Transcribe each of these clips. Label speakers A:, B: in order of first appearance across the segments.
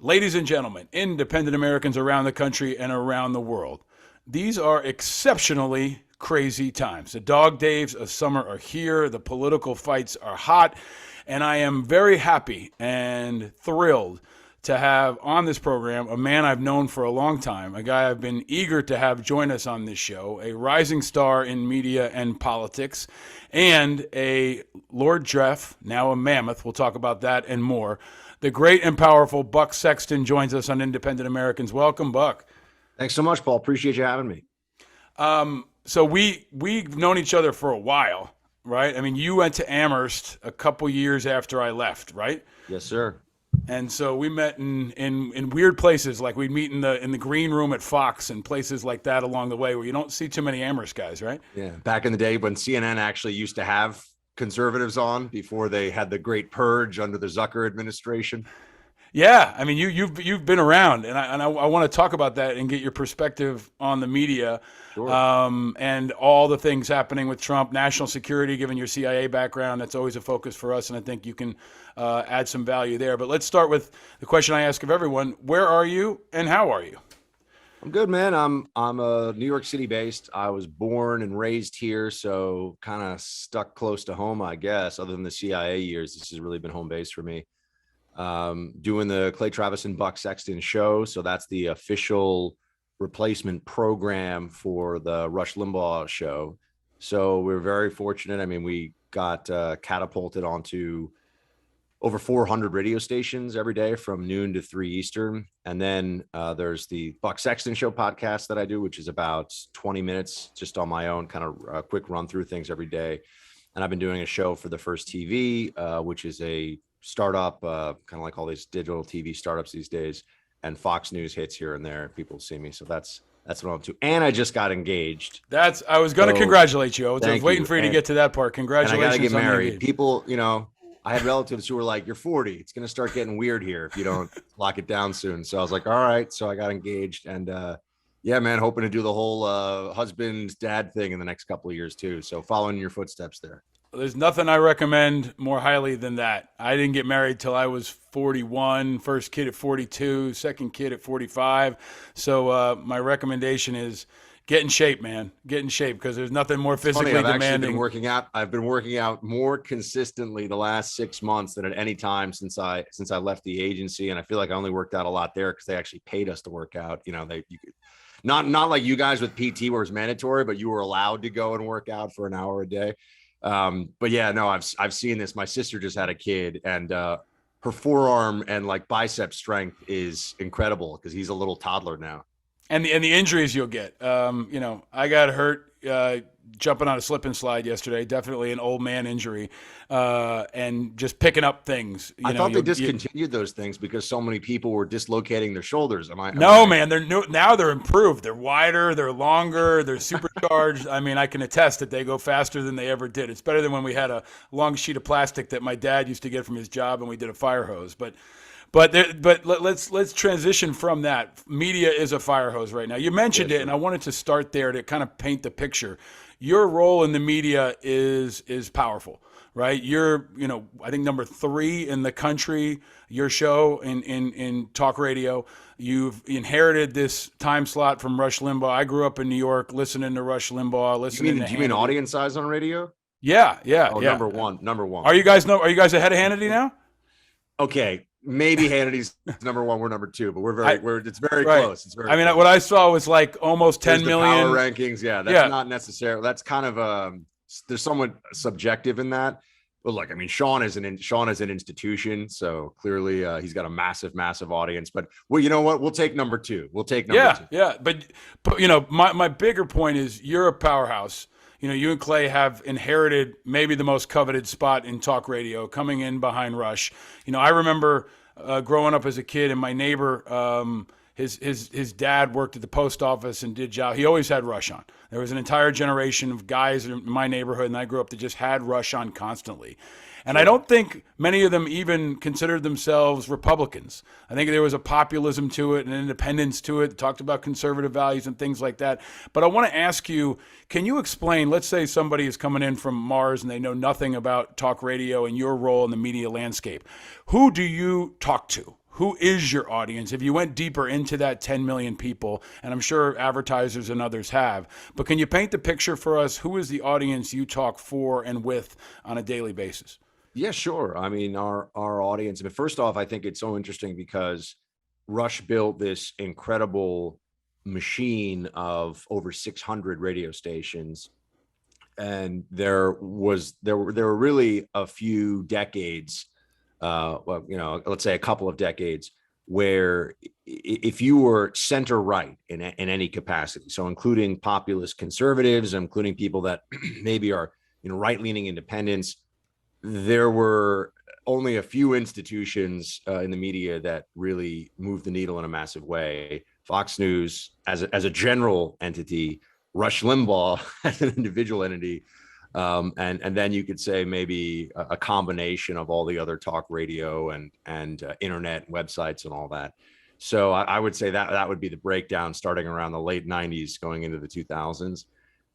A: Ladies and gentlemen, independent Americans around the country and around the world, these are exceptionally crazy times. The dog days of summer are here. The political fights are hot. And I am very happy and thrilled to have on this program a man I've known for a long time, a guy I've been eager to have join us on this show, a rising star in media and politics, and a Lord Jeff, now a mammoth. We'll talk about that and more. The great and powerful Buck Sexton joins us on Independent Americans. Welcome, Buck.
B: Thanks so much, Paul. Appreciate you having me.
A: So we've known each other for a while, right? I mean, you went to Amherst a couple years after I left, right?
B: Yes, sir.
A: And so we met in weird places, like we'd meet in the green room at Fox and places like that along the way where you don't see too many Amherst guys, right?
B: Yeah, back in the day when CNN actually used to have conservatives on before they had the great purge under the Zucker administration.
A: Yeah, I mean you've been around, and I want to talk about that and get your perspective on the media,
B: Sure.
A: And all the things happening with Trump, national security. Given your CIA background, that's always a focus for us, and I think you can add some value there. But let's start with the question I ask of everyone: where are you, and how are you?
B: I'm good, man. I'm New York City based. I was born and raised here, so kind of stuck close to home, I guess. Other than the CIA years, this has really been home base for me. Doing the Clay Travis and Buck Sexton show. So that's the official replacement program for the Rush Limbaugh show. So we're very fortunate. I mean, we got catapulted onto over 400 radio stations every day from noon to 3 Eastern. And then there's the Buck Sexton show podcast that I do, which is about 20 minutes just on my own, kind of a quick run through things every day. And I've been doing a show for the First TV, which is a startup, kind of like all these digital TV startups these days, and Fox News hits here and there. People see me, so that's what I'm up to. And I just got engaged.
A: I was going to congratulate you. I was waiting for you to get to that part. Congratulations!
B: And I got to get married. People, I had relatives who were like, "You're 40. It's going to start getting weird here if you don't lock it down soon." So I was like, "All right." So I got engaged, and yeah, man, hoping to do the whole husband's dad thing in the next couple of years too. So following in your footsteps there.
A: There's nothing I recommend more highly than that. I didn't get married till I was 41, first kid at 42, second kid at 45. So my recommendation is get in shape, man. Get in shape, because there's nothing more physically demanding.
B: I've been working out more consistently the last 6 months than at any time since I left the agency. And I feel like I only worked out a lot there because they actually paid us to work out. Not like you guys with PT where it's mandatory, but you were allowed to go and work out for an hour a day. But yeah, no, I've seen this. My sister just had a kid, and her forearm and like bicep strength is incredible because he's a little toddler now.
A: And the injuries you'll get. I got hurt jumping on a slip and slide yesterday. Definitely an old man injury, and just picking up things.
B: I thought they discontinued those things because so many people were dislocating their shoulders.
A: Man, now they're improved. They're wider, they're longer, they're supercharged. I mean, I can attest that they go faster than they ever did. It's better than when we had a long sheet of plastic that my dad used to get from his job and we did a fire hose. But let's transition from that. Media is a fire hose right now. You mentioned it, and I wanted to start there to kind of paint the picture. Your role in the media is powerful, right? You're, I think number 3 in the country. Your show in talk radio. You've inherited this time slot from Rush Limbaugh. I grew up in New York, listening to Rush Limbaugh.
B: You mean audience size on radio?
A: Yeah.
B: Oh,
A: yeah.
B: Number one.
A: Are you guys ahead of Hannity now?
B: Okay, maybe Hannity's number 1, we're number 2, but it's very
A: right.
B: close. It's very.
A: What I saw was like almost 10 million
B: power rankings. Yeah, that's not necessarily. That's kind of there's somewhat subjective in that. But look, I mean, Sean is an institution, so clearly he's got a massive audience. But well, you know what? We'll take number 2. We'll take number 2.
A: Yeah. But my bigger point is you're a powerhouse. You and Clay have inherited maybe the most coveted spot in talk radio, coming in behind Rush. I remember growing up as a kid, and my neighbor, his dad worked at the post office and did job. He always had Rush on. There was an entire generation of guys in my neighborhood, and I grew up that just had Rush on constantly. And I don't think many of them even considered themselves Republicans. I think there was a populism to it, an independence to it, talked about conservative values and things like that. But I want to ask you, can you explain, let's say somebody is coming in from Mars and they know nothing about talk radio and your role in the media landscape. Who do you talk to? who is your audience? If you went deeper into that 10 million people, and I'm sure advertisers and others have, but can you paint the picture for us? Who is the audience you talk for and with on a daily basis?
B: Yeah, sure. I mean, our audience. But first off, I think it's so interesting because Rush built this incredible machine of over 600 radio stations, and there were really a few decades, well, let's say a couple of decades, where if you were center right in any capacity, so including populist conservatives, including people that maybe are right leaning independents, there were only a few institutions in the media that really moved the needle in a massive way. Fox News as a general entity, Rush Limbaugh as an individual entity, and then you could say maybe a combination of all the other talk radio and internet websites and all that. So I would say that would be the breakdown starting around the late 90s going into the 2000s.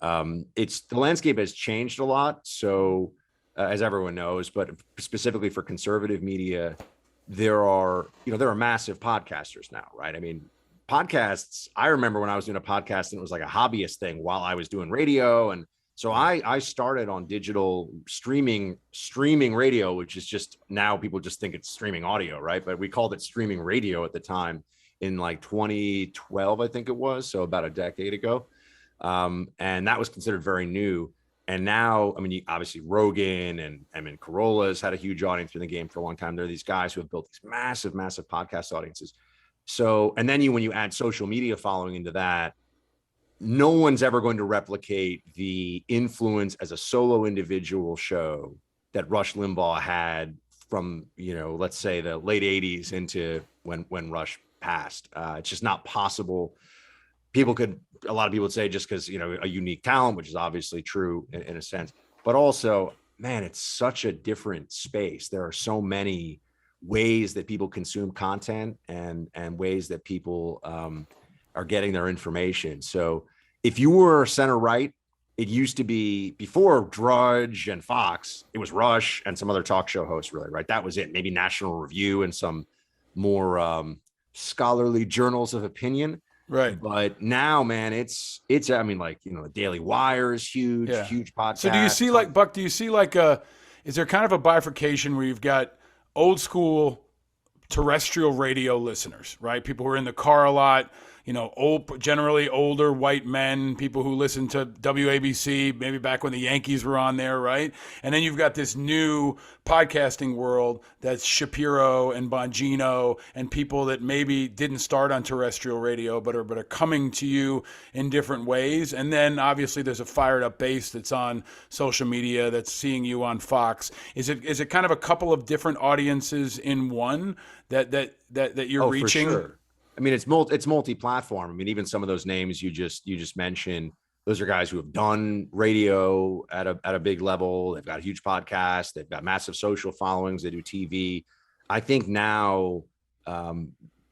B: The landscape has changed a lot. So as everyone knows, but specifically for conservative media, there are massive podcasters now, right? I mean, podcasts, I remember when I was doing a podcast and it was like a hobbyist thing while I was doing radio. And so I started on digital streaming radio, which is just now people just think it's streaming audio, right? But we called it streaming radio at the time in like 2012, I think it was. So about a decade ago. And that was considered very new. And now, I mean, obviously Rogan and Carolla's had a huge audience in the game for a long time. There are these guys who have built these massive, massive podcast audiences. So, and then when you add social media following into that, no one's ever going to replicate the influence as a solo individual show that Rush Limbaugh had from, let's say the late 80s into when Rush passed. It's just not possible. A lot of people would say just because, a unique talent, which is obviously true in a sense, but also, man, it's such a different space. There are so many ways that people consume content and ways that people are getting their information. So if you were center right, it used to be before Drudge and Fox, it was Rush and some other talk show hosts, really, right? That was it. Maybe National Review and some more scholarly journals of opinion.
A: Right.
B: But now, man, it's I mean, like, the Daily Wire is huge, huge podcast.
A: So do you see Buck, is there kind of a bifurcation where you've got old school terrestrial radio listeners, right? People who are in the car a lot, generally older white men, people who listen to WABC, maybe back when the Yankees were on there, right? And then you've got this new podcasting world that's Shapiro and Bongino and people that maybe didn't start on terrestrial radio, but are coming to you in different ways. And then obviously there's a fired up base that's on social media that's seeing you on Fox. Is it kind of a couple of different audiences in one that you're reaching?
B: For sure. I mean, it's multi-platform. I mean, even some of those names you just mentioned, those are guys who have done radio at a big level. They've got a huge podcast. They've got massive social followings. They do TV. I think now,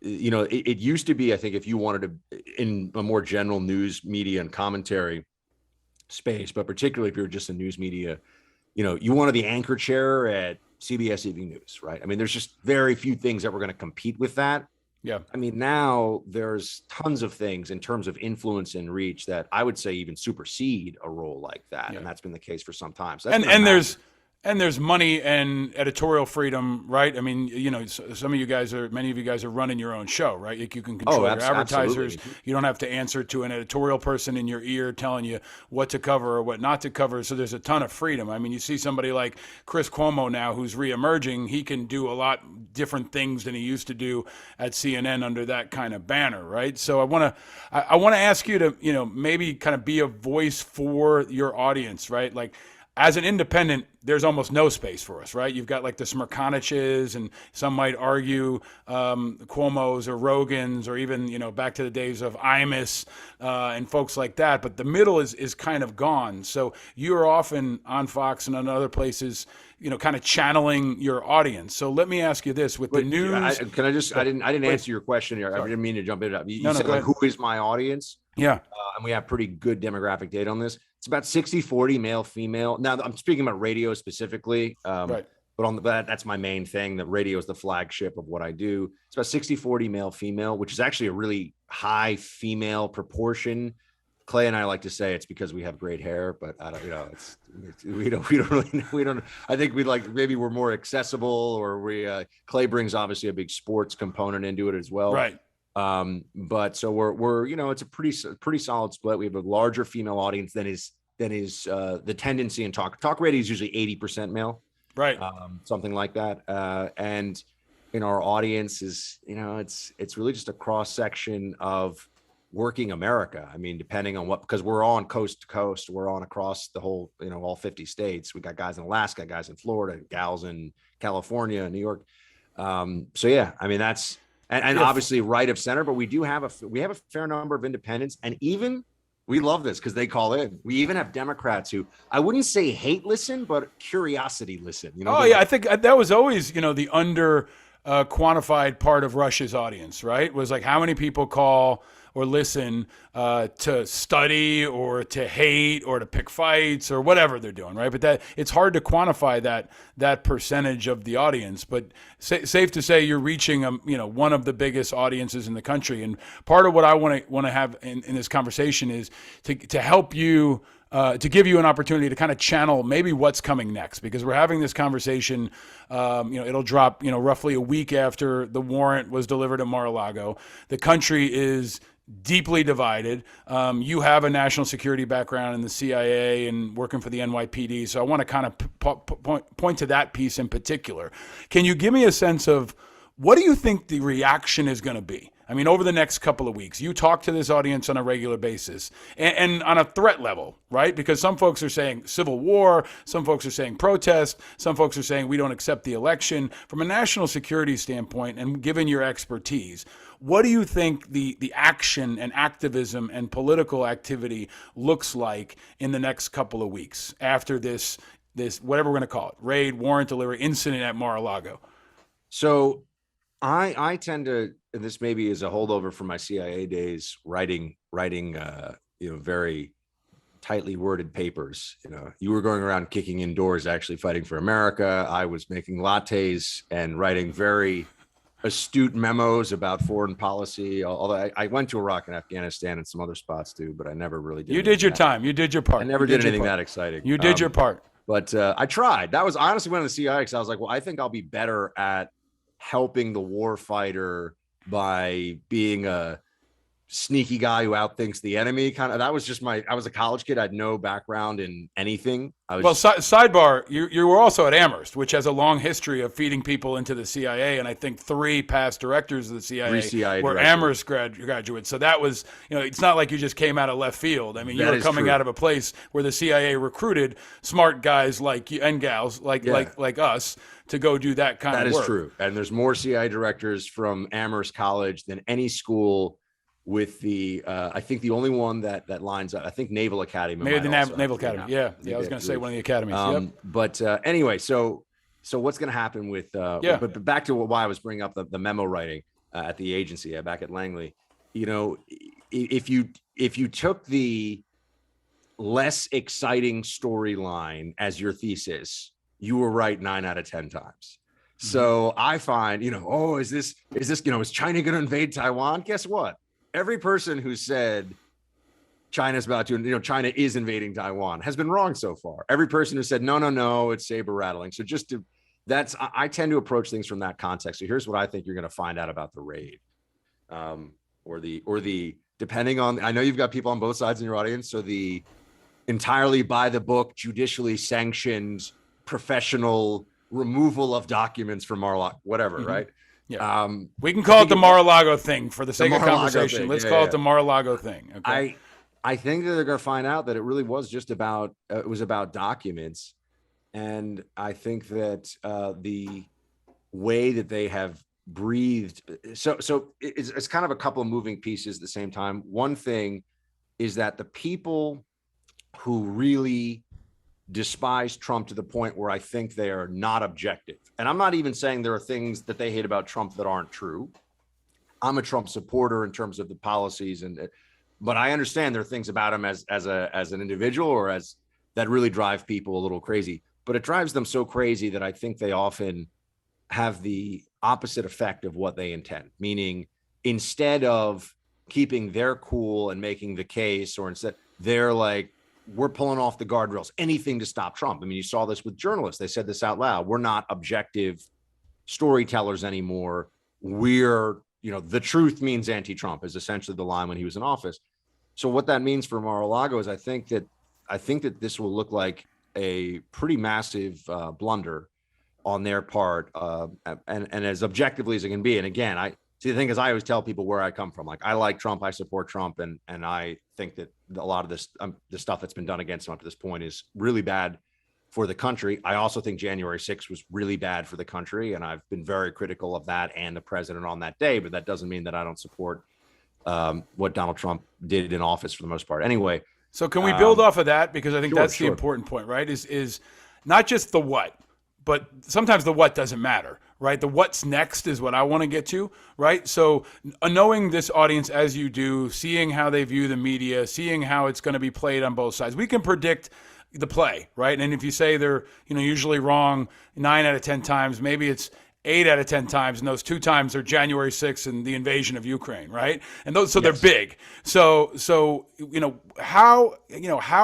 B: it used to be, I think if you wanted to, in a more general news media and commentary space, but particularly if you're just in news media, you wanted the anchor chair at CBS Evening News, right? I mean, there's just very few things that were going to compete with that.
A: Yeah.
B: I mean, now there's tons of things in terms of influence and reach that I would say even supersede a role like that. Yeah. And that's been the case for some time. So
A: there's money and editorial freedom, right? I mean, many of you guys are running your own show, right? You can control your advertisers. Absolutely. You don't have to answer to an editorial person in your ear telling you what to cover or what not to cover. So there's a ton of freedom. I mean, you see somebody like Chris Cuomo now who's reemerging. He can do a lot different things than he used to do at CNN under that kind of banner, right? So I want to ask you to, maybe kind of be a voice for your audience, right? Like, as an independent, there's almost no space for us, right? You've got like the Smirkaniches, and some might argue Cuomo's or Rogan's, or even, back to the days of Imus and folks like that. But the middle is kind of gone. So you're often on Fox and on other places, kind of channeling your audience. So let me ask you this: with the news,
B: I didn't answer your question here. Sorry. I didn't mean to jump in. You said like, who is my audience?
A: Yeah.
B: And we have pretty good demographic data on this. It's about 60-40 male, female. Now I'm speaking about radio specifically.
A: Right.
B: but that's my main thing. The radio is the flagship of what I do. It's about 60-40 male female, which is actually a really high female proportion. Clay and I like to say it's because we have great hair, but I don't, we don't really, I think maybe we're more accessible, or Clay brings obviously a big sports component into it as well.
A: Right.
B: But so we're, it's a pretty solid split. We have a larger female audience than is the tendency in talk radio is usually 80% male.
A: Right.
B: Something like that. And in our audience is, it's really just a cross section of working America. I mean, depending on because we're on coast to coast, we're on across the whole, all 50 states. We got guys in Alaska, guys in Florida, gals in California, New York. So yeah, I mean, that's, and obviously right of center, but we have a fair number of independents, and even we love this because they call in. We even have Democrats who I wouldn't say hate listen, but curiosity listen.
A: Oh yeah, I think that was always, the under quantified part of Rush's audience, right? Was like how many people call or listen to study or to hate or to pick fights or whatever they're doing, right? But that it's hard to quantify that percentage of the audience. But safe to say, you're reaching one of the biggest audiences in the country. And part of what I want to have in this conversation is to help you. To give you an opportunity to kind of channel maybe what's coming next, because we're having this conversation. It'll drop roughly a week after the warrant was delivered at Mar-a-Lago. The country is deeply divided. You have a national security background in the CIA and working for the NYPD, so I want to kind of point to that piece in particular. Can you give me a sense of what do you think the reaction is going to be? I mean, over the next couple of weeks, you talk to this audience on a regular basis and on a threat level, right? Because some folks are saying civil war, some folks are saying protest, some folks are saying we don't accept the election. From a national security standpoint, and given your expertise, what do you think the action and activism and political activity looks like in the next couple of weeks after this whatever we're going to call it, raid, warrant delivery, incident at Mar-a-Lago?
B: So I tend to, and this maybe is a holdover from my CIA days, writing very tightly worded papers. You were going around kicking in doors, actually fighting for America. I was making lattes and writing very astute memos about foreign policy. Although I went to Iraq and Afghanistan and some other spots too, but I never really did.
A: You did your time. You did your part.
B: I never did anything that exciting.
A: You did your part.
B: But I tried. That was honestly one of the CIA, because I was like, well, I think I'll be better at helping the war fighter by being a sneaky guy who outthinks the enemy. Kind of, that was just I was a college kid. I had no background in anything.
A: Sidebar, you were also at Amherst, which has a long history of feeding people into the CIA. And I think 3 past directors of the CIA were Amherst graduates. So that was, it's not like you just came out of left field. I mean, you were coming out of a place where the CIA recruited smart guys like you and gals like us to go do that kind of work. That is true.
B: And there's more CIA directors from Amherst College than any school, with the I think the only one that lines up, I think Naval Academy.
A: Maybe the Naval Academy. Yeah. I was going to say one of the academies.
B: But anyway, so what's going to happen with but back to why I was bringing up the memo writing at the agency back at Langley. If you took the less exciting storyline as your thesis, you were right 9 out of 10 times. So I find, is China going to invade Taiwan? Guess what? Every person who said China's about to, China is invading Taiwan has been wrong so far. Every person who said, no, it's saber rattling. So I tend to approach things from that context. So here's what I think you're going to find out about the raid, or the, depending on, I know you've got people on both sides in your audience. So the entirely by the book, judicially sanctioned, professional removal of documents from Mar-a-Lago, whatever, right?
A: Yeah. We can call it the Mar-a-Lago thing for the sake of conversation. Let's call it the Mar-a-Lago thing. Okay.
B: I think that they're going to find out that it really was just about, it was about documents. And I think that the way that they have breathed, so it's kind of a couple of moving pieces at the same time. One thing is that the people who really despise Trump to the point where I think they are not objective. And I'm not even saying there are things that they hate about Trump that aren't true. I'm a Trump supporter in terms of the policies, but I understand there are things about him as an individual or as that really drive people a little crazy. but it drives them so crazy that I think they often have the opposite effect of what they intend. Meaning, instead of keeping their cool and making the case, or instead they're like, we're pulling off the guardrails, anything to stop Trump. I mean, you saw this with journalists. They said this out loud. We're not objective storytellers anymore. We're, the truth means anti-Trump is essentially the line when he was in office. So what that means for Mar-a-Lago is I think that this will look like a pretty massive blunder on their part, and as objectively as it can be. And again, I see, the thing is, I always tell people where I come from. Like, I like Trump, I support Trump, and I think that a lot of this, the stuff that's been done against him up to this point is really bad for the country. I also think January 6th was really bad for the country, and I've been very critical of that and the president on that day. But that doesn't mean that I don't support what Donald Trump did in office for the most part. Anyway,
A: so can we build off of that? Because I think that's the
B: sure.
A: important point, right? Is not just the what, but sometimes the what doesn't matter, right? The what's next is what I want to get to, right? So knowing this audience as you do, seeing how they view the media, seeing how it's going to be played on both sides, we can predict the play, right? And if you say they're, usually wrong 9 out of 10 times, maybe it's 8 out of 10 times, and those 2 times are January 6th and the invasion of Ukraine, right? And those, so They're big. So how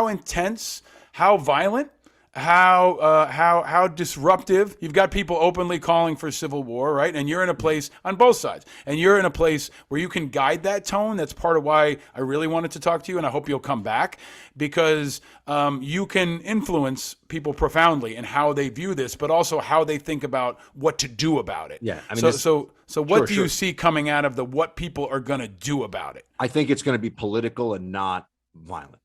A: intense, how violent, how disruptive. You've got people openly calling for civil war, right? And you're in a place on both sides, and you're in a place where you can guide that tone. That's part of why I really wanted to talk to you, and I hope you'll come back, because you can influence people profoundly in how they view this, but also how they think about what to do about it.
B: Yeah, I mean,
A: so what do you see coming out of what people are going to do about it?
B: I think it's going to be political and not violent.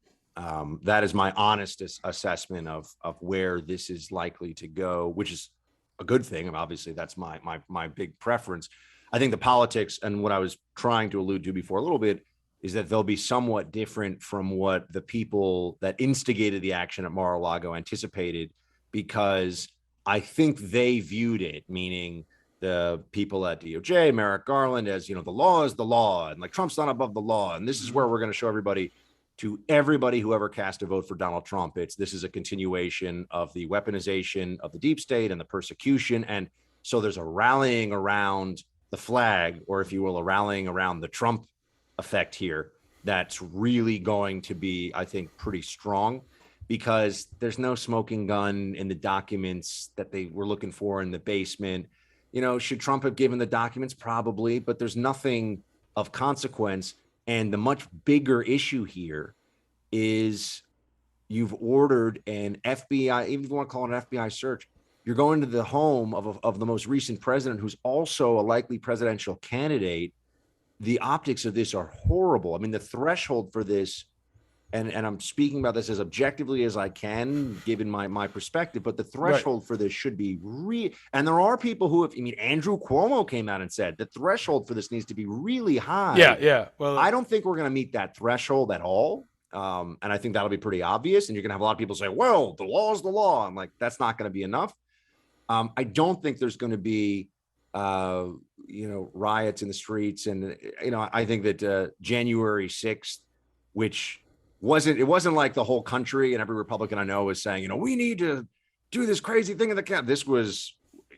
B: That is my honest assessment of where this is likely to go, which is a good thing. I mean, obviously, that's my big preference. I think the politics, and what I was trying to allude to before a little bit, is that they'll be somewhat different from what the people that instigated the action at Mar-a-Lago anticipated, because I think they viewed it, meaning the people at DOJ, Merrick Garland, as, the law is the law, and like Trump's not above the law, and this is where we're going to show everybody. To everybody who ever cast a vote for Donald Trump, this is a continuation of the weaponization of the deep state and the persecution. And so there's a rallying around the flag, or if you will, a rallying around the Trump effect here, that's really going to be, I think, pretty strong, because there's no smoking gun in the documents that they were looking for in the basement. Should Trump have given the documents? Probably, but there's nothing of consequence. And the much bigger issue here is you've ordered an FBI, even if you want to call it an FBI search, you're going to the home of the most recent president, who's also a likely presidential candidate. The optics of this are horrible. I mean, the threshold for this, and I'm speaking about this as objectively as I can, given my perspective, but the threshold for this should be and there are people who Andrew Cuomo came out and said the threshold for this needs to be really high.
A: Yeah. Well,
B: I don't think we're going to meet that threshold at all. And I think that'll be pretty obvious. And you're going to have a lot of people say, well, the law is the law. I'm like, that's not going to be enough. I don't think there's going to be, riots in the streets. And, I think that January 6th, which it wasn't like the whole country and every Republican I know is saying, we need to do this crazy thing in the camp. This was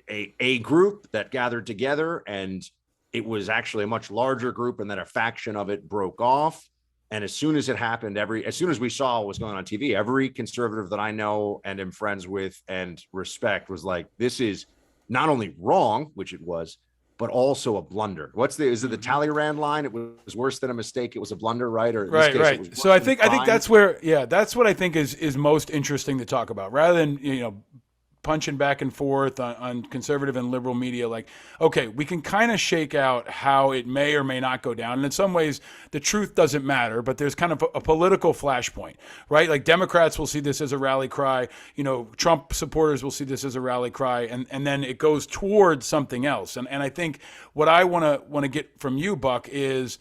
B: a group that gathered together, and it was actually a much larger group, and then a faction of it broke off. And as soon as it happened, as soon as we saw what was going on TV, every conservative that I know and am friends with and respect was like, this is not only wrong, which it was, but also a blunder. Is it the Talleyrand line? It was worse than a mistake. It was a blunder, right? Or
A: right. So I think that's where, that's what I think is most interesting to talk about, rather than, punching back and forth on conservative and liberal media. Like, okay, we can kind of shake out how it may or may not go down. And in some ways, the truth doesn't matter, but there's kind of a political flashpoint, right? Like, Democrats will see this as a rally cry. Trump supporters will see this as a rally cry. And then it goes towards something else. And I think what I want to get from you, Buck, is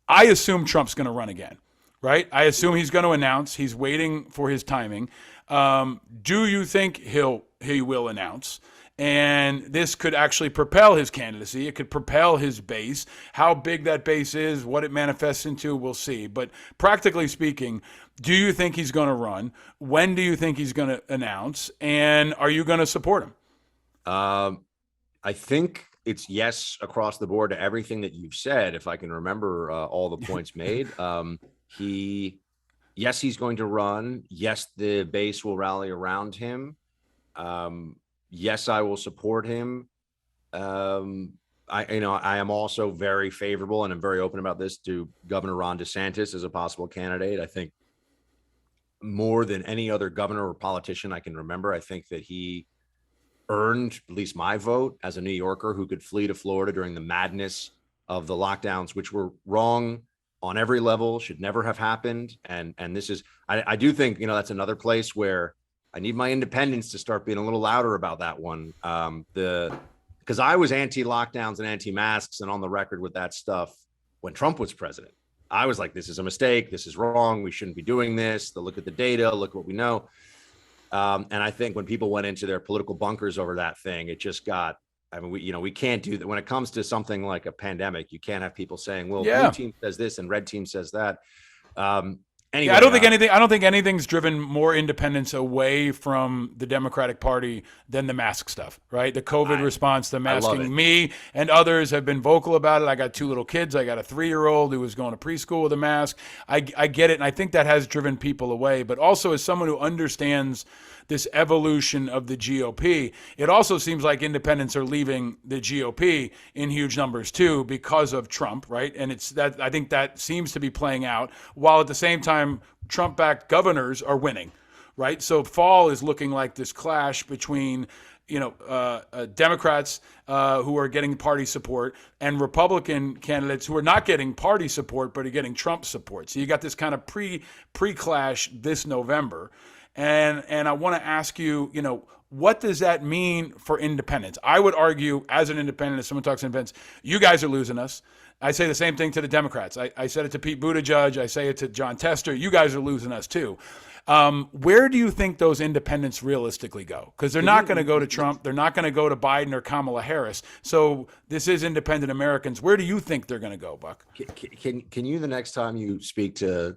A: I assume Trump's going to run again, right? I assume he's going to announce. He's waiting for his timing. Do you think he will announce? And this could actually propel his candidacy. It could propel his base. How big that base is, what it manifests into, we'll see. But practically speaking, do you think he's going to run? When do you think he's going to announce? And are you going to support him?
B: I think it's yes across the board to everything that you've said. If I can remember all the points made, yes, he's going to run. Yes, the base will rally around him. Yes, I will support him. I am also very favorable, and I'm very open about this, to Governor Ron DeSantis as a possible candidate. I think more than any other governor or politician I can remember, I think that he earned at least my vote as a New Yorker who could flee to Florida during the madness of the lockdowns, which were wrong on every level, should never have happened. And this is, I do think, that's another place where I need my independents to start being a little louder about that one. Because I was anti-lockdowns and anti-masks and on the record with that stuff when Trump was president. I was like, this is a mistake. This is wrong. We shouldn't be doing this. Look at the data. Look what we know. And I think when people went into their political bunkers over that thing, it just got, we can't do that. When it comes to something like a pandemic, you can't have people saying, well, blue team says this and red team says that. Anyway,
A: I don't think anything's driven more independents away from the Democratic Party than the mask stuff, right? The COVID response, the masking. Me and others have been vocal about it. I got 2 little kids. I got a 3-year-old who was going to preschool with a mask. I get it, and I think that has driven people away. But also, as someone who understands this evolution of the GOP, it also seems like independents are leaving the GOP in huge numbers too because of Trump, right? And it's that, I think that seems to be playing out, while at the same time Trump-backed governors are winning, right? So fall is looking like this clash between Democrats who are getting party support and Republican candidates who are not getting party support but are getting Trump support. So you got this kind of pre-clash this November. And I want to ask you, what does that mean for independents? I would argue, as an independent, if someone talks independents, you guys are losing us. I say the same thing to the Democrats. I said it to Pete Buttigieg. I say it to John Tester. You guys are losing us too. Where do you think those independents realistically go? Because they're not going to go to Trump. They're not going to go to Biden or Kamala Harris. So this is independent Americans. Where do you think they're going to go, Buck?
B: Can you, the next time you speak to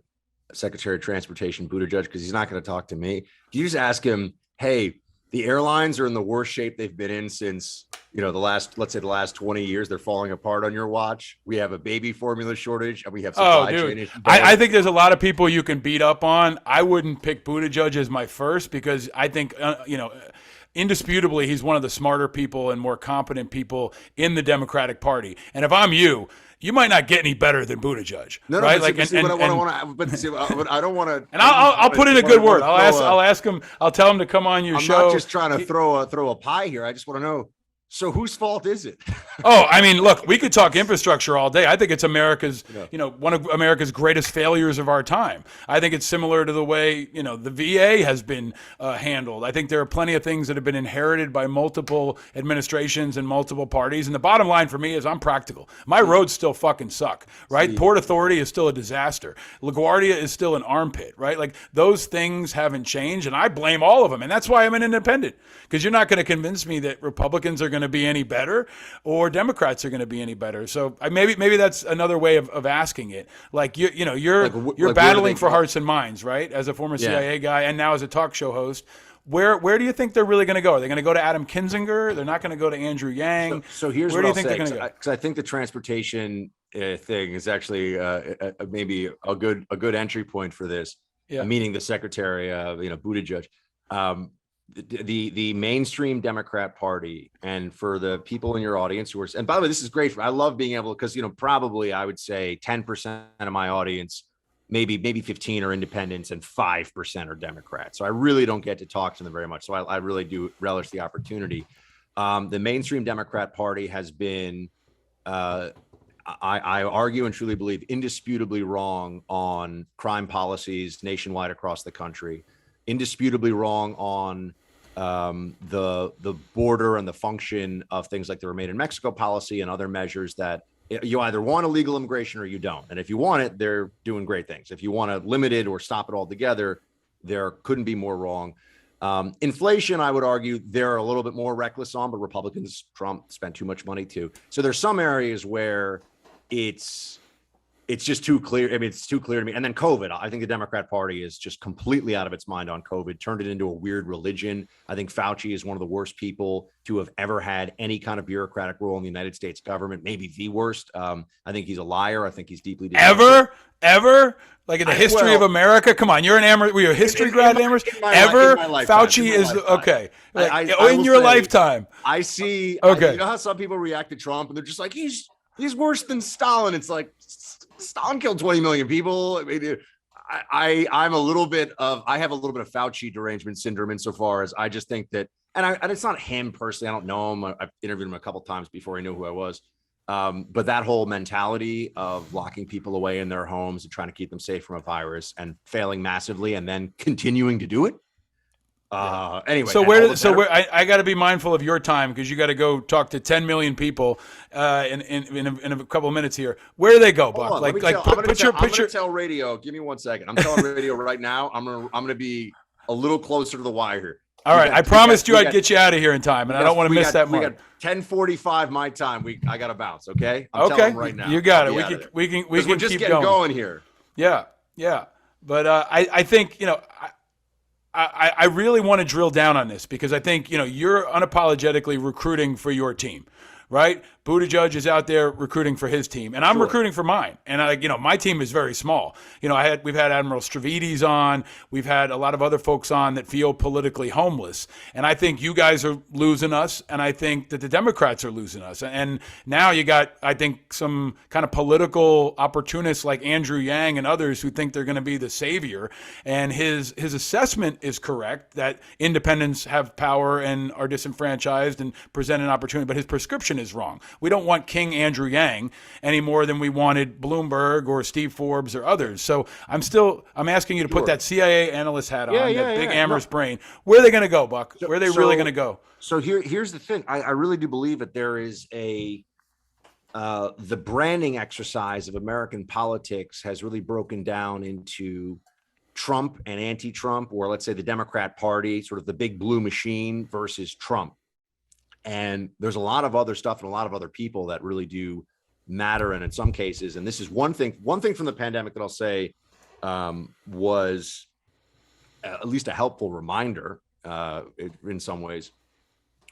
B: Secretary of Transportation Buttigieg, because he's not going to talk to me, can you just ask him, hey, the airlines are in the worst shape they've been in since, let's say the last 20 years. They're falling apart on your watch. We have a baby formula shortage and we have supply chain issues.
A: I think there's a lot of people you can beat up on. I wouldn't pick Buttigieg as my first because I think, indisputably, he's one of the smarter people and more competent people in the Democratic Party. And if I'm you might not get any better than Buttigieg, right?
B: But I don't want to.
A: And I'll put in a good word. I'll ask him. I'll tell him to come on your show.
B: I'm not just trying to throw a pie here. I just want to know. So whose fault is it?
A: Look, we could talk infrastructure all day. I think it's America's, one of America's greatest failures of our time. I think it's similar to the way, the VA has been handled. I think there are plenty of things that have been inherited by multiple administrations and multiple parties. And the bottom line for me is I'm practical. My roads still fucking suck, right? Port Authority is still a disaster. LaGuardia is still an armpit, right? Like those things haven't changed, and I blame all of them. And that's why I'm an independent, because you're not going to convince me that Republicans are going to be any better or Democrats are going to be any better. So maybe that's another way of asking it. Like you're battling for hearts and minds, right? As a former CIA guy and now as a talk show host, where do you think they're really going to go? Are they going to go to Adam Kinzinger? They're not going to go to Andrew Yang.
B: So here's
A: where
B: what
A: do you think
B: I'll say,
A: they're going to go?
B: Because I think the transportation thing is actually maybe a good entry point for this. Yeah. Meaning the Secretary, Buttigieg. The mainstream Democrat Party, and for the people in your audience who are, and by the way, this is great. I love being able, because probably I would say 10% of my audience, maybe 15 are independents and 5% are Democrats. So I really don't get to talk to them very much. So I really do relish the opportunity. The mainstream Democrat Party has been, I argue and truly believe, indisputably wrong on crime policies nationwide across the country. Indisputably wrong on the border and the function of things like the Remain in Mexico policy and other measures that you either want illegal immigration or you don't. And if you want it, they're doing great things. If you want to limit it or stop it altogether, there couldn't be more wrong. Inflation, I would argue they're a little bit more reckless on, but Republicans, Trump spent too much money too. So there's some areas where it's just too clear. I mean, it's too clear to me. And then COVID, I think the Democrat Party is just completely out of its mind on COVID, turned it into a weird religion. I think Fauci is one of the worst people to have ever had any kind of bureaucratic role in the United States government, maybe the worst. I think he's a liar. I think he's deeply
A: ever like in the history of America. Come on, you're an Amherst. Were you a history grad at Amherst? Ever? Fauci is okay. In your lifetime,
B: I see.
A: Okay,
B: you know how some people react to Trump and they're just like, he's worse than Stalin. It's like Stalin killed 20 million people. I mean, I have a little bit of Fauci derangement syndrome insofar as I just think that, and it's not him personally. I don't know him. I've interviewed him a couple of times before he knew who I was. But that whole mentality of locking people away in their homes and trying to keep them safe from a virus and failing massively and then continuing to do it. Anyway,
A: so I got to be mindful of your time because you got to go talk to 10 million people in a couple of minutes here. Where do they go, Buck?
B: I'm gonna tell radio. Give me 1 second. I'm telling radio right now. I'm gonna be a little closer to the wire here.
A: All right, I promised I'd get you out of here in time, and I don't want to miss that mark.
B: We got 10:45 my time. I got to bounce. Okay. I'm telling right now.
A: You got it. We can
B: just
A: keep
B: get
A: going
B: here.
A: Yeah. But I think I really want to drill down on this because I think you're unapologetically recruiting for your team, right? Buttigieg is out there recruiting for his team, and I'm recruiting for mine. And my team is very small. We've had Admiral Stavridis on, we've had a lot of other folks on that feel politically homeless. And I think you guys are losing us, and I think that the Democrats are losing us. And now you got, I think, some kind of political opportunists like Andrew Yang and others who think they're going to be the savior. And his assessment is correct that independents have power and are disenfranchised and present an opportunity, but his prescription is wrong. We don't want King Andrew Yang any more than we wanted Bloomberg or Steve Forbes or others. So I'm asking you to put that CIA analyst hat on, big Amherst brain. Where are they going to go, Buck? Where are they really going to go?
B: So here's the thing. I really do believe that there is the branding exercise of American politics has really broken down into Trump and anti-Trump, or let's say the Democrat Party, sort of the big blue machine versus Trump. And there's a lot of other stuff and a lot of other people that really do matter. And in some cases, and this is one thing from the pandemic that I'll say was at least a helpful reminder in some ways,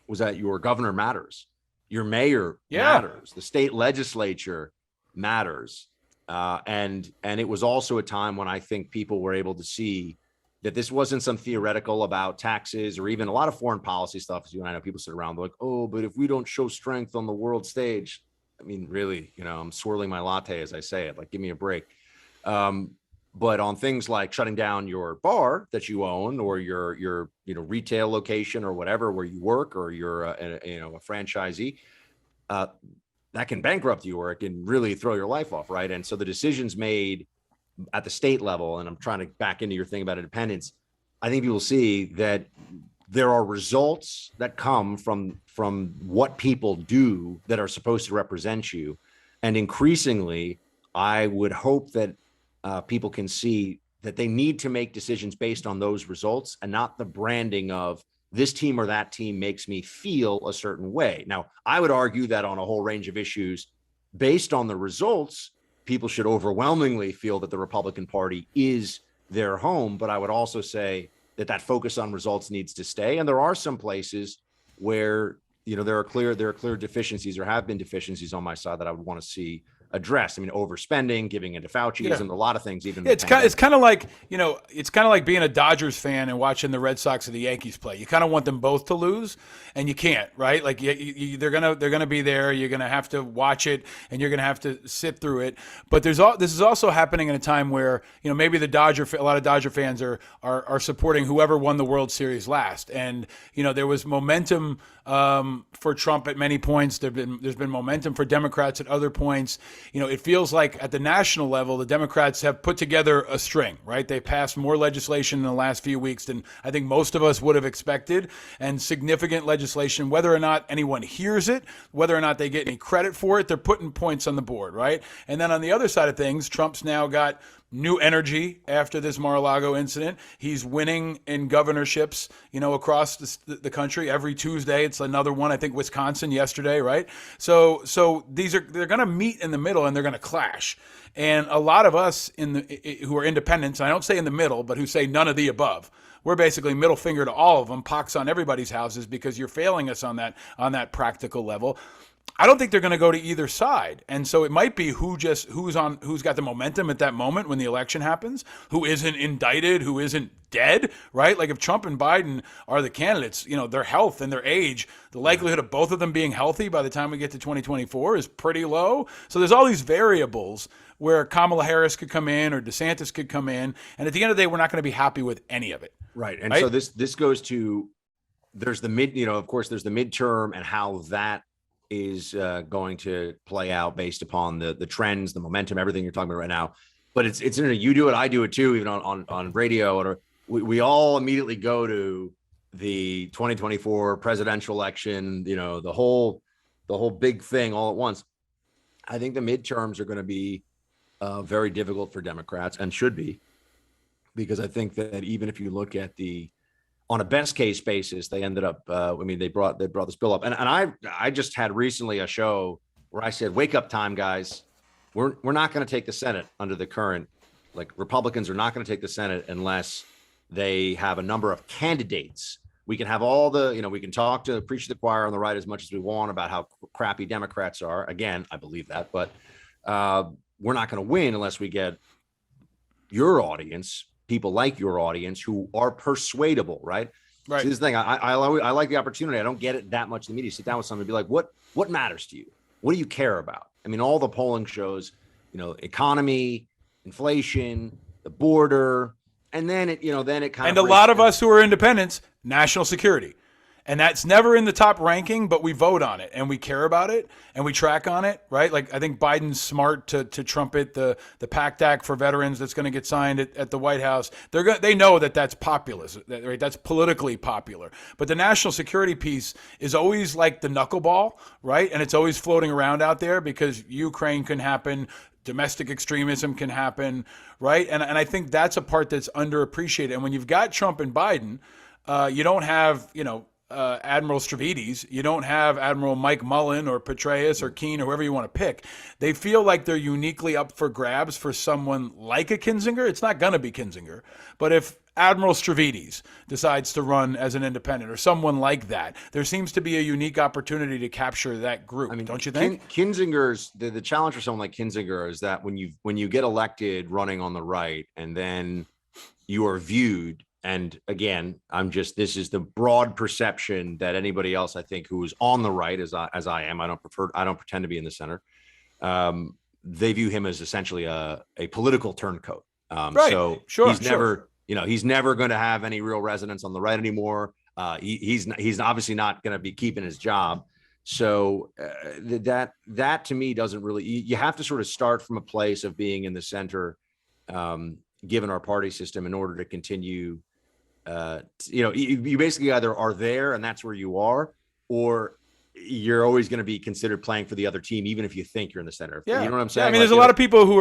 B: was that your governor matters, your mayor matters, the state legislature matters. And it was also a time when I think people were able to see that this wasn't some theoretical about taxes or even a lot of foreign policy stuff. As you and I know, people sit around, they're like, oh, but if we don't show strength on the world stage, I mean, really, I'm swirling my latte as I say it, like, give me a break. But on things like shutting down your bar that you own or your retail location or whatever, where you work, or you're a franchisee, that can bankrupt you or it can really throw your life off. Right. And so the decisions made at the state level, and I'm trying to back into your thing about independence, I think people see that there are results that come from what people do that are supposed to represent you. And increasingly, I would hope that people can see that they need to make decisions based on those results and not the branding of this team or that team makes me feel a certain way. Now, I would argue that on a whole range of issues, based on the results, people should overwhelmingly feel that the Republican Party is their home. But I would also say that focus on results needs to stay. And there are some places where, there are clear deficiencies or have been deficiencies on my side that I would want to see addressed. I mean, overspending, giving into Fauci, and a lot of things. Even
A: it's kind of like being a Dodgers fan and watching the Red Sox or the Yankees play. You kind of want them both to lose, and you can't, right? Like they're gonna be there. You're gonna have to watch it, and you're gonna have to sit through it. But this is also happening in a time where maybe a lot of Dodger fans are supporting whoever won the World Series last, and there was momentum for Trump at many points. There's been momentum for Democrats at other points. it feels like at the national level, the Democrats have put together a string, right? They passed more legislation in the last few weeks than I think most of us would have expected, and significant legislation, whether or not anyone hears it, whether or not they get any credit for it, they're putting points on the board, right? And then on the other side of things, Trump's now got new energy after this Mar-a-Lago incident. He's winning in governorships, across the country. Every Tuesday, it's another one. I think Wisconsin yesterday, right? So they're going to meet in the middle and they're going to clash. And a lot of us who are independents, and I don't say in the middle, but who say none of the above, we're basically middle finger to all of them, pox on everybody's houses because you're failing us on that practical level. I don't think they're going to go to either side. And so it might be who's got the momentum at that moment when the election happens, who isn't indicted, who isn't dead, right? Like if Trump and Biden are the candidates, their health and their age, the likelihood of both of them being healthy by the time we get to 2024 is pretty low. So there's all these variables where Kamala Harris could come in or DeSantis could come in. And at the end of the day, we're not going to be happy with any of it.
B: Right. And so this goes to, there's the of course, there's the midterm and how that is going to play out based upon the trends, the momentum, everything you're talking about right now. But it's you do it, I do it too, even on radio. Or we all immediately go to the 2024 presidential election, the whole big thing all at once. I think the midterms are going to be very difficult for Democrats, and should be, because I think that even if you look at on a best case basis, they ended up, they brought this bill up. And I just had recently a show where I said, wake up time, guys. We're not going to take the Senate under the current, Republicans are not going to take the Senate unless they have a number of candidates. We can have all we can preach to the choir on the right as much as we want about how crappy Democrats are. Again, I believe that, but we're not going to win unless we get your audience, people like your audience who are persuadable, right?
A: Right.
B: See, this thing, I like the opportunity. I don't get it that much in the media. Sit down with someone and be like, what matters to you? What do you care about? I mean, all the polling shows, economy, inflation, the border, and then it kind of.
A: And a lot of us who are independents, national security. And that's never in the top ranking, but we vote on it and we care about it and we track on it, right? Like I think Biden's smart to trumpet the PACT Act for veterans that's going to get signed at the White House. They know that's populist, right? That's politically popular. But the national security piece is always like the knuckleball, right? And it's always floating around out there because Ukraine can happen. Domestic extremism can happen, right? And I think that's a part that's underappreciated. And when you've got Trump and Biden, you don't have, Admiral Stavridis, you don't have Admiral Mike Mullen or Petraeus or Keene or whoever you want to pick. They feel like they're uniquely up for grabs for someone like a Kinzinger. It's not going to be Kinzinger. But if Admiral Stavridis decides to run as an independent or someone like that, there seems to be a unique opportunity to capture that group. I mean, don't you think?
B: Kinzinger's the challenge for someone like Kinzinger is that when you get elected running on the right and then you are viewed. And again, this is the broad perception that anybody else, I think, who is on the right, as I am, I don't pretend to be in the center. They view him as essentially a political turncoat.
A: Right.
B: So he's never going to have any real resonance on the right anymore. He's obviously not going to be keeping his job. So that to me doesn't really, you have to sort of start from a place of being in the center, given our party system, in order to continue. You basically either are there and that's where you are, or you're always going to be considered playing for the other team, even if you think you're in the center.
A: Yeah.
B: You know what I'm saying?
A: Yeah, I mean, there's a lot of people who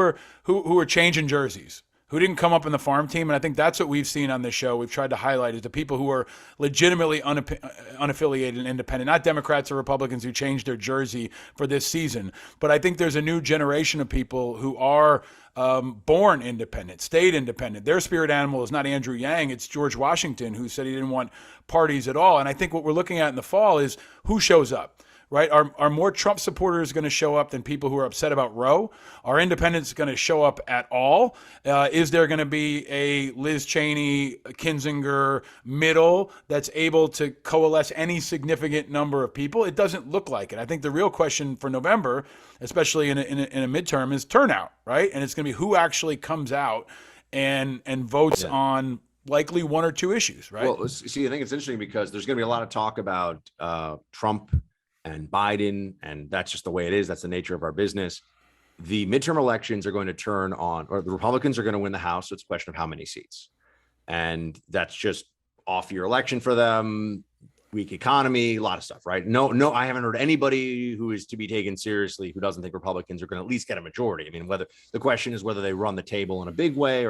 A: are changing jerseys, who didn't come up in the farm team. And I think that's what we've seen on this show. We've tried to highlight is the people who are legitimately unaffiliated and independent, not Democrats or Republicans who changed their jersey for this season. But I think there's a new generation of people who are born independent, stayed independent. Their spirit animal is not Andrew Yang, it's George Washington, who said he didn't want parties at all. And I think what we're looking at in the fall is who shows up. Right? Are more Trump supporters going to show up than people who are upset about Roe? Are independents going to show up at all? Is there going to be a Liz Cheney, Kinzinger middle that's able to coalesce any significant number of people? It doesn't look like it. I think the real question for November, especially in a midterm, is turnout, right? And it's going to be who actually comes out and votes on likely one or two issues, right?
B: Well, see, I think it's interesting because there's going to be a lot of talk about Trump and Biden, and that's just the way it is. That's the nature of our business. the midterm elections are going to turn on, or the Republicans are going to win the House. So it's a question of how many seats. And that's just off year election for them, weak economy, a lot of stuff, right? No, I haven't heard anybody who is to be taken seriously who doesn't think Republicans are going to at least get a majority. I mean, whether the question is whether they run the table in a big way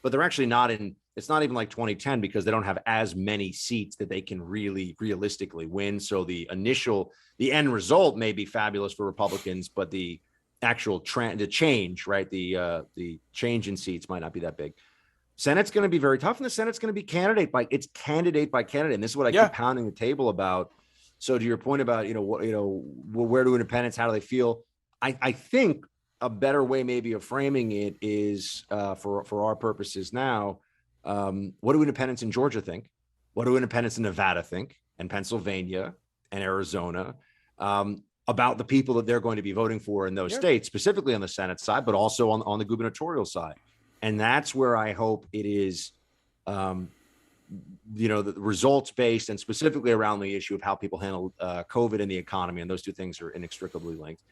B: but they're actually not it's not even like 2010 because they don't have as many seats that they can really realistically win. So the end result may be fabulous for Republicans, but the actual the change, right? The change in seats might not be that big. Senate's going to be very tough, and the Senate's going to be candidate by candidate. And this is what I keep pounding the table about. So to your point about, where do independents, how do they feel? I think a better way maybe of framing it is for our purposes now, what do independents in Georgia think? What do independents in Nevada think, and Pennsylvania and Arizona about the people that they're going to be voting for in those states, specifically on the Senate side, but also on the gubernatorial side? And that's where I hope it is, the results based, and specifically around the issue of how people handle COVID and the economy. And those two things are inextricably linked.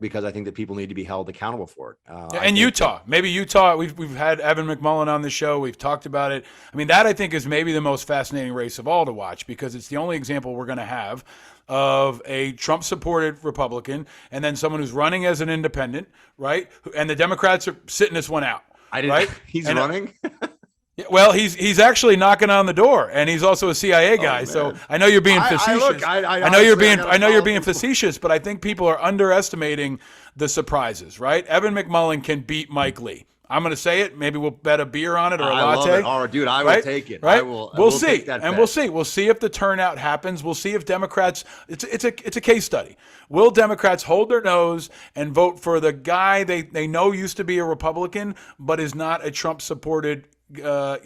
B: Because I think that people need to be held accountable for it.
A: And Utah, we've had Evan McMullen on the show. We've talked about it. I mean, that I think is maybe the most fascinating race of all to watch, because it's the only example we're going to have of a Trump-supported Republican and then someone who's running as an independent, right? And the Democrats are sitting this one out.
B: He's running?
A: Well, he's actually knocking on the door, and he's also a CIA guy. So I know you're being facetious. I know you're being facetious, but I think people are underestimating the surprises, right? Evan McMullen can beat Mike Lee. I'm going to say it. Maybe we'll bet a beer on it or a latte.
B: Love it. All right, dude, I will take it.
A: Right? We'll see.
B: Take that bet.
A: We'll see. We'll see if the turnout happens. We'll see if Democrats. It's a case study. Will Democrats hold their nose and vote for the guy they know used to be a Republican but is not a Trump-supported so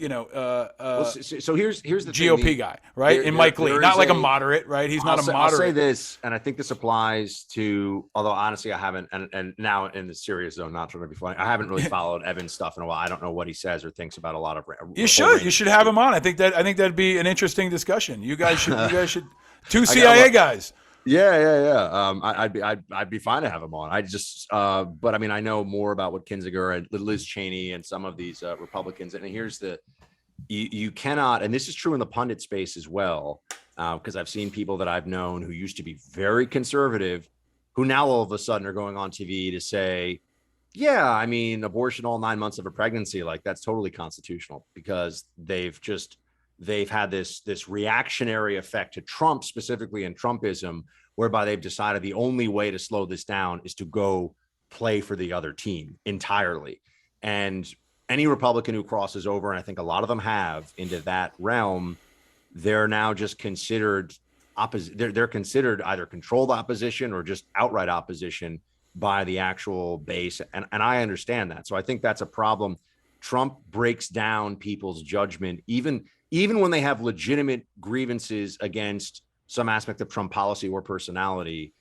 A: here's the GOP
B: thing.
A: guy, right? In Mike Lee, not like a moderate, right? He's not a moderate.
B: I'll say this, and I think this applies to, although honestly I haven't, and now in the serious zone, not trying to be funny, I haven't really followed Evan's stuff in a while. I don't know what he says or thinks about a lot of.
A: You should have him on. I think that'd be an interesting discussion. You guys should two CIA guys.
B: Yeah. I'd be fine to have him on. But I mean, I know more about what Kinzinger and Liz Cheney and some of these Republicans. And here's you cannot, and this is true in the pundit space as well, because I've seen people that I've known who used to be very conservative, who now all of a sudden are going on TV to say, yeah, I mean, abortion all 9 months of a pregnancy, like that's totally constitutional, because they've had this reactionary effect to Trump specifically, and Trumpism, whereby they've decided the only way to slow this down is to go play for the other team entirely. And any Republican who crosses over, and I think a lot of them have, into that realm, they're now just considered they're considered either controlled opposition or just outright opposition by the actual base. And I understand that. So I think that's a problem. Trump breaks down people's judgment, even when they have legitimate grievances against some aspect of Trump policy or personality.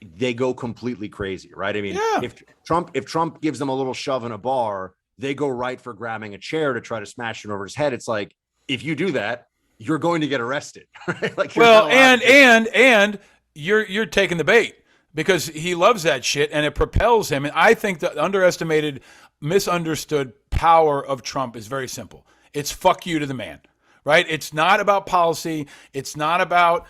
B: They go completely crazy, right? I mean, if Trump gives them a little shove in a bar, they go right for grabbing a chair to try to smash it over his head. It's like, if you do that, you're going to get arrested. Right? Like,
A: and you're taking the bait, because he loves that shit and it propels him. And I think the underestimated, misunderstood power of Trump is very simple. It's fuck you to the man, right? It's not about policy. It's not about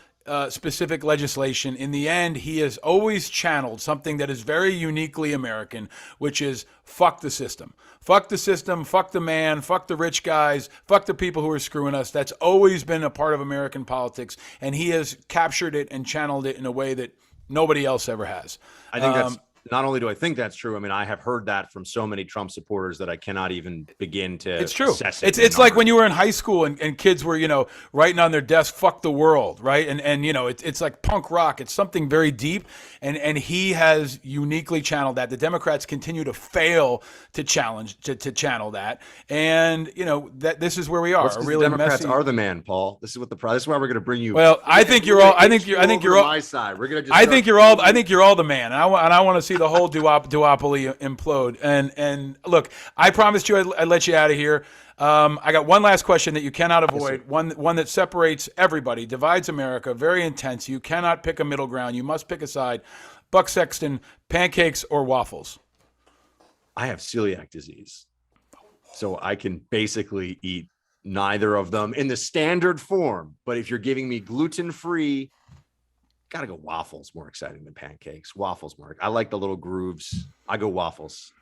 A: specific legislation. In the end, he has always channeled something that is very uniquely American, which is fuck the system. Fuck the system, fuck the man, fuck the rich guys, fuck the people who are screwing us. That's always been a part of American politics, and he has captured it and channeled it in a way that nobody else ever has.
B: I think that's not only do I think that's true, I mean, I have heard that from so many Trump supporters that I cannot even begin to.
A: It's true. It's like when you were in high school and kids were, writing on their desk, fuck the world, right? And it's like punk rock. It's something very deep. And he has uniquely channeled that. The Democrats continue to fail to channel that. And, that this is where we are.
B: Really, the Democrats are the man, Paul. This is what this is why we're going to bring you.
A: Well, I think you're all
B: my side. We're going to.
A: I think you're all the man. And I want to see the whole duopoly implode. And look, I promised you I'd let you out of here. I got one last question that you cannot avoid. Yes, one that separates everybody, divides America, very intense. You cannot pick a middle ground. You must pick a side. Buck Sexton, pancakes or waffles?
B: I have celiac disease, so I can basically eat neither of them in the standard form. But if you're giving me gluten-free, gotta go waffles. More exciting than pancakes. Waffles, Mark. I like the little grooves. I go waffles.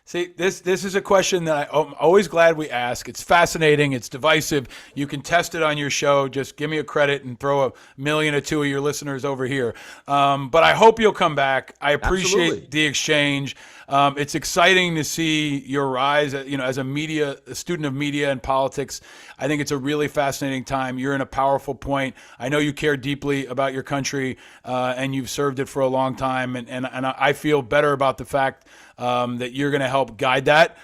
A: See, this is a question that I'm always glad we ask. It's fascinating. It's divisive. You can test it on your show. Just give me a credit and throw a million or two of your listeners over here. But I hope you'll come back. I appreciate
B: Absolutely.
A: the exchange. It's exciting to see your rise, as a student of media and politics. I think it's a really fascinating time. You're in a powerful point. I know you care deeply about your country, and you've served it for a long time. And I feel better about the fact that you're going to help guide that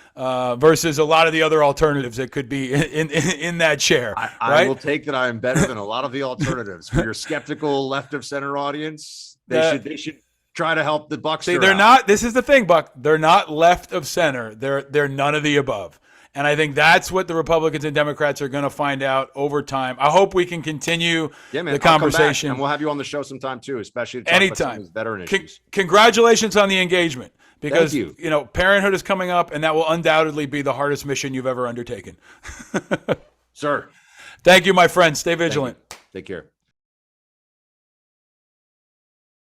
A: versus a lot of the other alternatives that could be in that chair.
B: I will take that I'm better than a lot of the alternatives. For your skeptical left of center audience, they should try to help the Bucks.
A: See, they're not. This is the thing, Buck. They're not left of center. They're none of the above. And I think that's what the Republicans and Democrats are going to find out over time. I hope we can continue the conversation.
B: And we'll have you on the show sometime too, especially to talk
A: anytime.
B: about some of these veteran issues.
A: Congratulations on the engagement. Because,
B: Thank you.
A: Parenthood is coming up, and that will undoubtedly be the hardest mission you've ever undertaken.
B: Sir.
A: Thank you, my friend. Stay vigilant.
B: Take care.